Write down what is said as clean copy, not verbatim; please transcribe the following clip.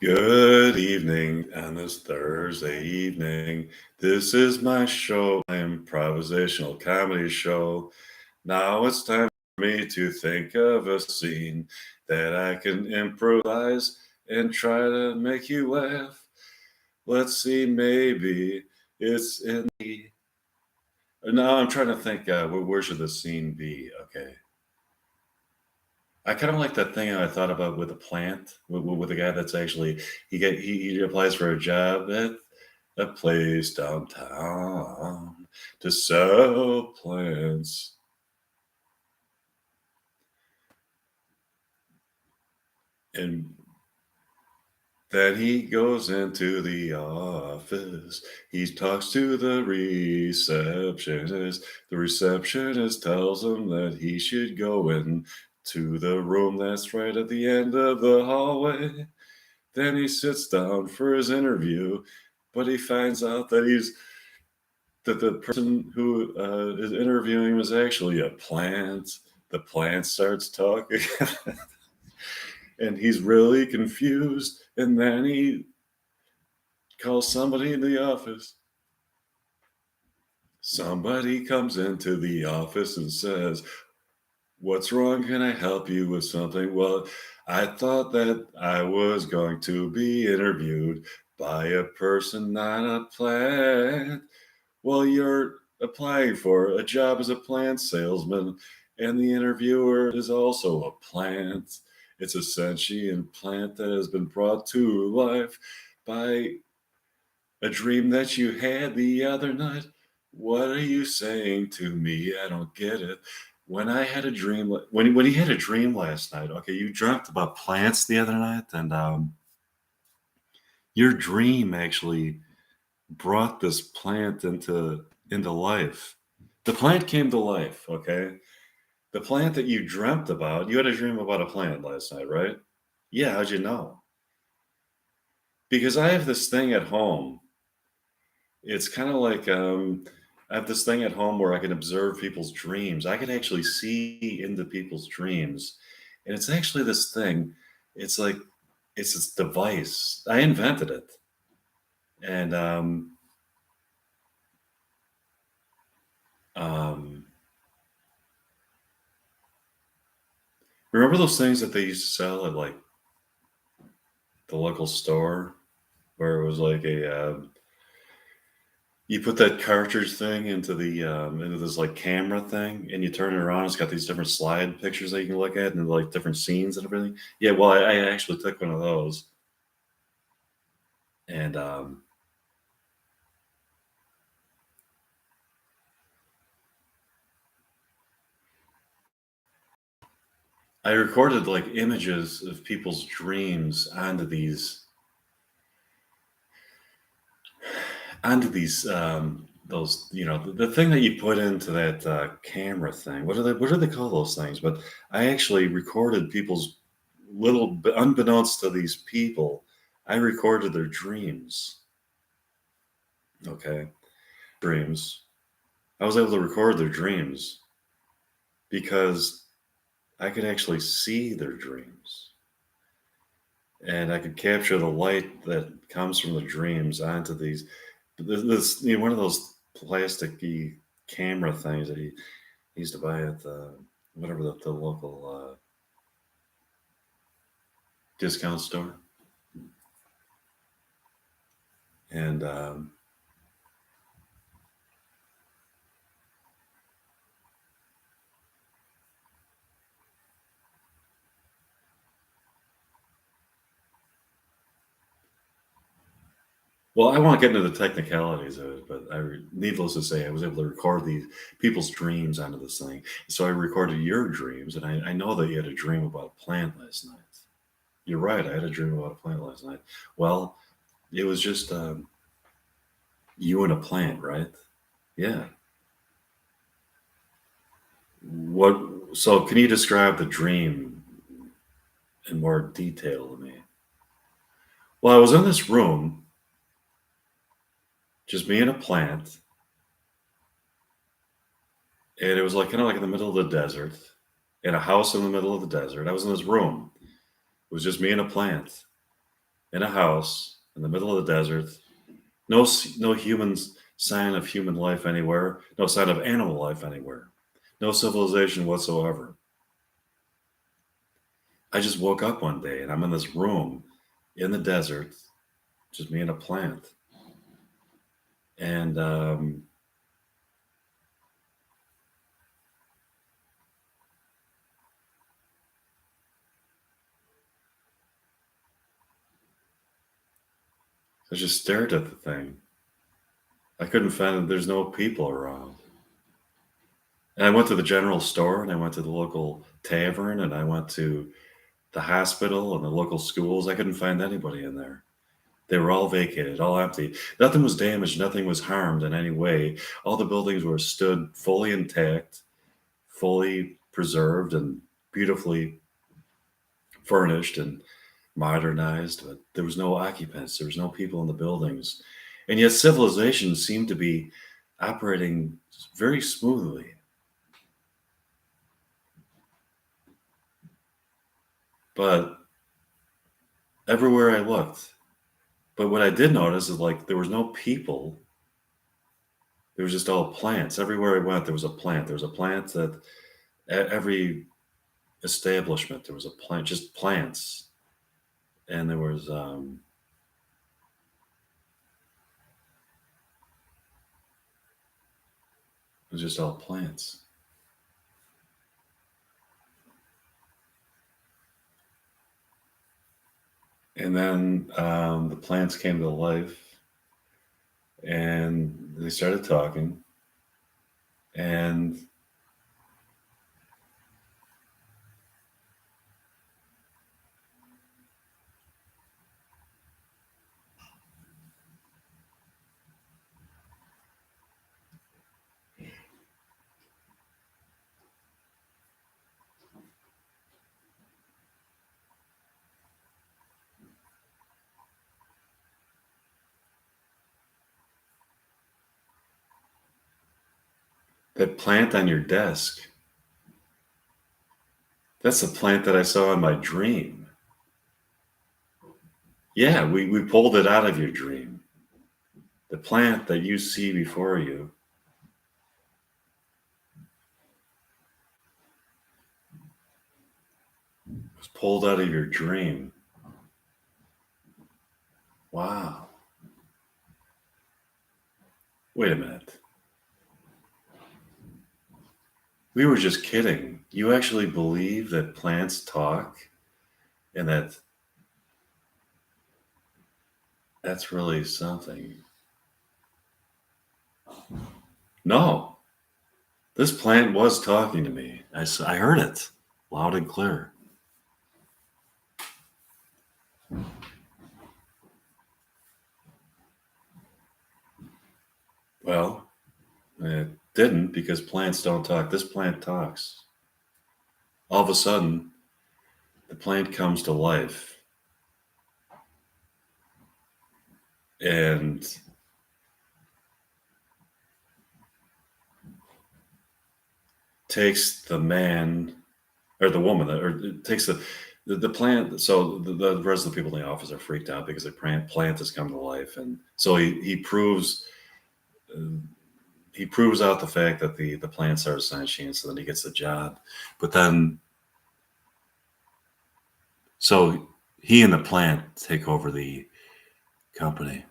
Good evening on this Thursday evening. This is my show, my improvisational comedy show. Now it's time for me to think of a scene that I can improvise and try to make you laugh. Let's see, maybe it's in the. Now I'm trying to think, where should the scene be? Okay. I kind of like that thing I thought about with a plant, with a guy that's actually he applies for a job at a place downtown to sell plants, and then he goes into the office. He talks to the receptionist. The receptionist tells him that he should go in to the room that's right at the end of the hallway. Then he sits down for his interview, but he finds out that the person who is interviewing him is actually a plant. The plant starts talking, and he's really confused. And then he calls somebody in the office. Somebody comes into the office and says, "What's wrong? Can I help you with something?" "Well, I thought that I was going to be interviewed by a person, not a plant." "Well, you're applying for a job as a plant salesman, and the interviewer is also a plant. It's a sentient plant that has been brought to life by a dream that you had the other night. What are you saying to me? I don't get it. When I had a dream, when he had a dream last night, okay, you dreamt about plants the other night, and your dream actually brought this plant into life. The plant came to life, okay? The plant that you dreamt about, you had a dream about a plant last night, right? Yeah, how'd you know? Because I have this thing at home. It's kind of like I have this thing at home where I can observe people's dreams. I can actually see into people's dreams. And it's actually this thing. It's like it's this device. I invented it. And um remember those things that they used to sell at like the local store where it was like a you put that cartridge thing into this like camera thing and you turn it around, it's got these different slide pictures that you can look at and like different scenes and everything. Yeah, well, I actually took one of those, and I recorded like images of people's dreams onto these those, the thing that you put into that camera thing. What do they call those things? But I actually recorded people's unbeknownst to these people, I recorded their dreams. Okay, dreams. I was able to record their dreams because I could actually see their dreams, and I could capture the light that comes from the dreams onto these. This, one of those plasticky camera things that you used to buy at the whatever the local discount store. And well, I won't get into the technicalities of it, but needless to say, I was able to record these people's dreams onto this thing. So I recorded your dreams, and I know that you had a dream about a plant last night. You're right. I had a dream about a plant last night. Well, it was just you and a plant, right? Yeah. What? So, can you describe the dream in more detail to me? Well, I was in this room, just me and a plant, and it was like kind of like in the middle of the desert, in a house in the middle of the desert. I was in this room. It was just me and a plant, in a house in the middle of the desert. No humans sign of human life anywhere. No sign of animal life anywhere. No civilization whatsoever. I just woke up one day and I'm in this room in the desert, just me and a plant. And I just stared at the thing. I couldn't find it. There's no people around. And I went to the general store and I went to the local tavern and I went to the hospital and the local schools. I couldn't find anybody in there. They were all vacated, all empty. Nothing was damaged, nothing was harmed in any way. All the buildings were stood fully intact, fully preserved, and beautifully furnished and modernized. But there was no occupants, there was no people in the buildings. And yet, civilization seemed to be operating very smoothly. But everywhere I looked, but what I did notice is like there was no people. There was just all plants. Everywhere I went, there was a plant. There was a plant that every establishment there was a plant, just plants, and there was it was just all plants. And then the plants came to life, and they started talking, and that plant on your desk, that's the plant that I saw in my dream. Yeah, we pulled it out of your dream. The plant that you see before you was pulled out of your dream. Wow. Wait a minute. We were just kidding. You actually believe that plants talk and that's really something. No, this plant was talking to me. I heard it loud and clear. Well, it didn't because plants don't talk. This plant talks. All of a sudden, the plant comes to life and takes the man or the woman, or it takes the plant. So the rest of the people in the office are freaked out because the plant has come to life, and so uh, he proves out the fact that the plants are sentient, so then he gets the job. But then, so he and the plant take over the company.